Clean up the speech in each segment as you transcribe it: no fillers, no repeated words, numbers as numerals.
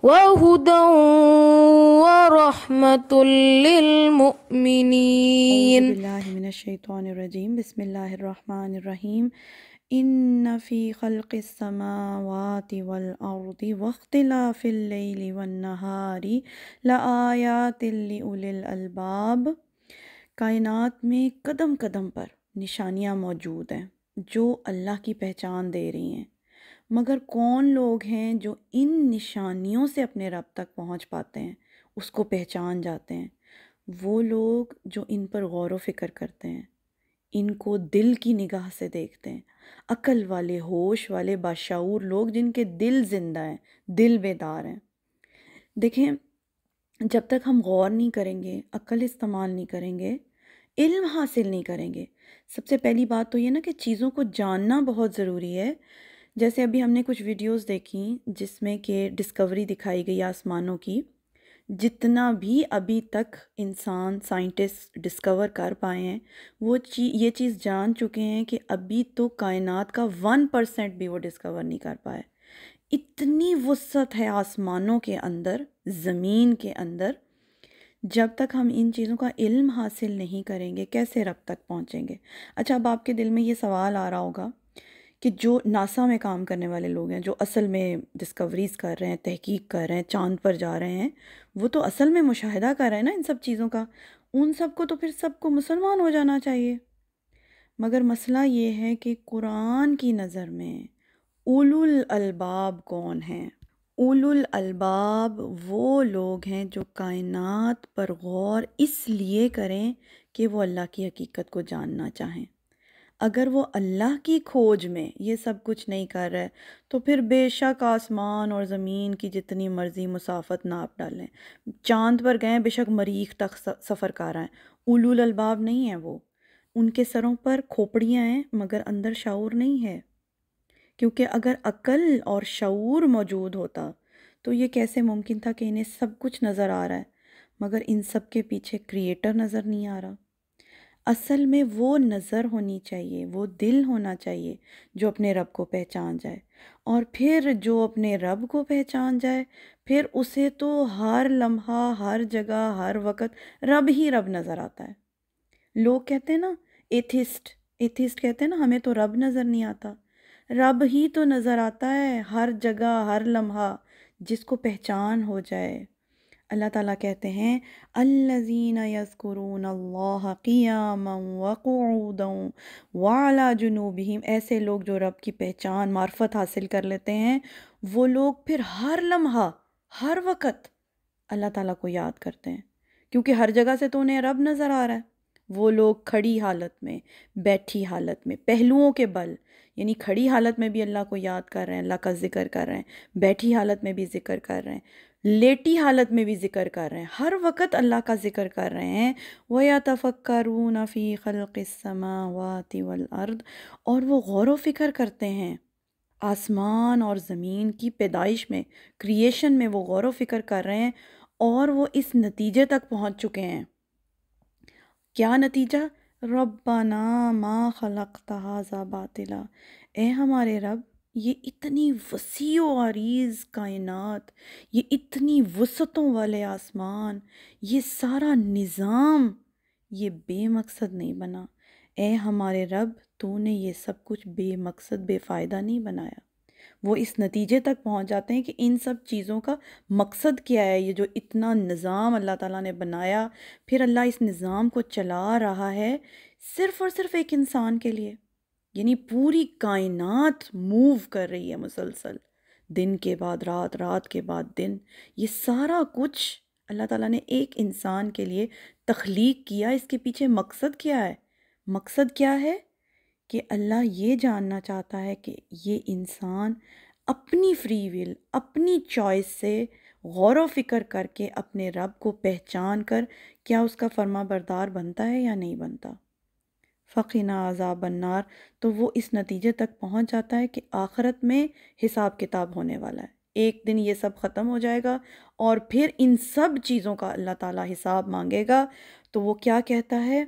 وهدى ورحمة اعوذ للمؤمنين. باللہ من الشیطان الرجیم، بسم اللہ الرحمن الرحیم۔ ان فی خلق السماوات والارض واختلاف اللیل والنہار لآیات لأولی الالباب۔ کائنات میں قدم قدم پر نشانیاں موجود ہیں جو اللہ کی پہچان دے رہی ہیں، مگر کون لوگ ہیں جو ان نشانیوں سے اپنے رب تک پہنچ پاتے ہیں، اس کو پہچان جاتے ہیں؟ وہ لوگ جو ان پر غور و فکر کرتے ہیں، ان کو دل کی نگاہ سے دیکھتے ہیں، عقل والے، ہوش والے، باشعور لوگ جن کے دل زندہ ہیں، دل بیدار ہیں۔ دیکھیں، جب تک ہم غور نہیں کریں گے، عقل استعمال نہیں کریں گے، علم حاصل نہیں کریں گے، سب سے پہلی بات تو یہ نا کہ چیزوں کو جاننا بہت ضروری ہے۔ جیسے ابھی ہم نے کچھ ویڈیوز دیکھیں جس میں کہ ڈسکوری دکھائی گئی آسمانوں کی، جتنا بھی ابھی تک انسان سائنٹسٹ ڈسکور کر پائے ہیں، وہ یہ چیز جان چکے ہیں کہ ابھی تو کائنات کا 1% بھی وہ ڈسکور نہیں کر پائے۔ اتنی وسعت ہے آسمانوں کے اندر، زمین کے اندر۔ جب تک ہم ان چیزوں کا علم حاصل نہیں کریں گے کیسے رب تک پہنچیں گے؟ اچھا، اب آپ کے دل میں یہ سوال آ رہا ہوگا کہ جو ناسا میں کام کرنے والے لوگ ہیں، جو اصل میں ڈسکوریز کر رہے ہیں، تحقیق کر رہے ہیں، چاند پر جا رہے ہیں، وہ تو اصل میں مشاہدہ کر رہے ہیں نا ان سب چیزوں کا، ان سب کو تو پھر سب کو مسلمان ہو جانا چاہیے۔ مگر مسئلہ یہ ہے کہ قرآن کی نظر میں اولو الالباب کون ہیں؟ اولو الالباب وہ لوگ ہیں جو کائنات پر غور اس لیے کریں کہ وہ اللہ کی حقیقت کو جاننا چاہیں۔ اگر وہ اللہ کی کھوج میں یہ سب کچھ نہیں کر رہے تو پھر بے شک آسمان اور زمین کی جتنی مرضی مسافت ناپ ڈالیں، چاند پر گئے بے شک مریخ تک سفر کر رہے ہیں، اولو الالباب نہیں ہیں وہ۔ ان کے سروں پر کھوپڑیاں ہیں مگر اندر شعور نہیں ہے، کیونکہ اگر عقل اور شعور موجود ہوتا تو یہ کیسے ممکن تھا کہ انہیں سب کچھ نظر آ رہا ہے مگر ان سب کے پیچھے کریٹر نظر نہیں آ رہا۔ اصل میں وہ نظر ہونی چاہیے، وہ دل ہونا چاہیے جو اپنے رب کو پہچان جائے، اور پھر جو اپنے رب کو پہچان جائے پھر اسے تو ہر لمحہ، ہر جگہ، ہر وقت رب ہی رب نظر آتا ہے۔ لوگ کہتے ہیں نا، ایتھسٹ کہتے ہیں نا ہمیں تو رب نظر نہیں آتا، رب ہی تو نظر آتا ہے ہر جگہ، ہر لمحہ، جس کو پہچان ہو جائے۔ اللہ تعالیٰ کہتے ہیں الذین یذکرون اللہ قیاما وقعودا وعلی جنوبہم، ایسے لوگ جو رب کی پہچان، معرفت حاصل کر لیتے ہیں، وہ لوگ پھر ہر لمحہ، ہر وقت اللہ تعالیٰ کو یاد کرتے ہیں، کیونکہ ہر جگہ سے تو انہیں رب نظر آ رہا ہے۔ وہ لوگ کھڑی حالت میں، بیٹھی حالت میں، پہلوؤں کے بل، یعنی کھڑی حالت میں بھی اللہ کو یاد کر رہے ہیں، اللہ کا ذکر کر رہے ہیں، بیٹھی حالت میں بھی ذکر کر رہے ہیں، لیٹی حالت میں بھی ذکر کر رہے ہیں، ہر وقت اللہ کا ذکر کر رہے ہیں۔ وَيَتَفَكَّرُونَ فِي خَلْقِ السَّمَاوَاتِ وَالْأَرْضِ، اور وہ غور و فکر کرتے ہیں آسمان اور زمین کی پیدائش میں، کریشن میں وہ غور و فکر کر رہے ہیں، اور وہ اس نتیجے تک پہنچ چکے ہیں۔ کیا نتیجہ؟ ربنا ما خلقت ھذا باطلا، اے ہمارے رب، یہ اتنی وسیع و عریض کائنات، یہ اتنی وسعتوں والے آسمان، یہ سارا نظام، یہ بے مقصد نہیں بنا۔ اے ہمارے رب، تو نے یہ سب کچھ بے مقصد، بے فائدہ نہیں بنایا۔ وہ اس نتیجے تک پہنچ جاتے ہیں کہ ان سب چیزوں کا مقصد کیا ہے، یہ جو اتنا نظام اللہ تعالیٰ نے بنایا، پھر اللہ اس نظام کو چلا رہا ہے صرف اور صرف ایک انسان کے لیے، یعنی پوری کائنات موو کر رہی ہے مسلسل، دن کے بعد رات، رات کے بعد دن، یہ سارا کچھ اللہ تعالیٰ نے ایک انسان کے لیے تخلیق کیا۔ اس کے پیچھے مقصد کیا ہے؟ مقصد کیا ہے کہ اللہ یہ جاننا چاہتا ہے کہ یہ انسان اپنی فری ول، اپنی چوائس سے غور و فکر کر کے اپنے رب کو پہچان کر کیا اس کا فرما بردار بنتا ہے یا نہیں بنتا۔ فقنا عذاب النار، تو وہ اس نتیجے تک پہنچ جاتا ہے کہ آخرت میں حساب کتاب ہونے والا ہے، ایک دن یہ سب ختم ہو جائے گا اور پھر ان سب چیزوں کا اللہ تعالیٰ حساب مانگے گا۔ تو وہ کیا کہتا ہے؟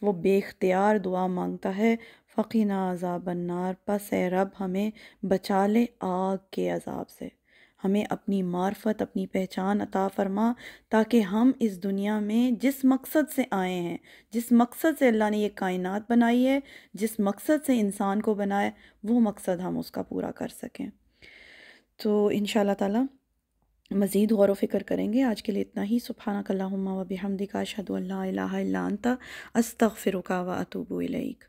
وہ بے اختیار دعا مانگتا ہے، فقنا عذاب النار، پس اے رب ہمیں بچا لے آگ کے عذاب سے، ہمیں اپنی معرفت، اپنی پہچان عطا فرما، تاکہ ہم اس دنیا میں جس مقصد سے آئے ہیں، جس مقصد سے اللہ نے یہ کائنات بنائی ہے، جس مقصد سے انسان کو بنایا، وہ مقصد ہم اس کا پورا کر سکیں۔ تو انشاءاللہ تعالی مزید غور و فکر کریں گے۔ آج کے لیے اتنا ہی۔ سبحانک اللہم و بحمدک، اشہد ان لا الہ الا انت، استغفرک و اتوب الیک۔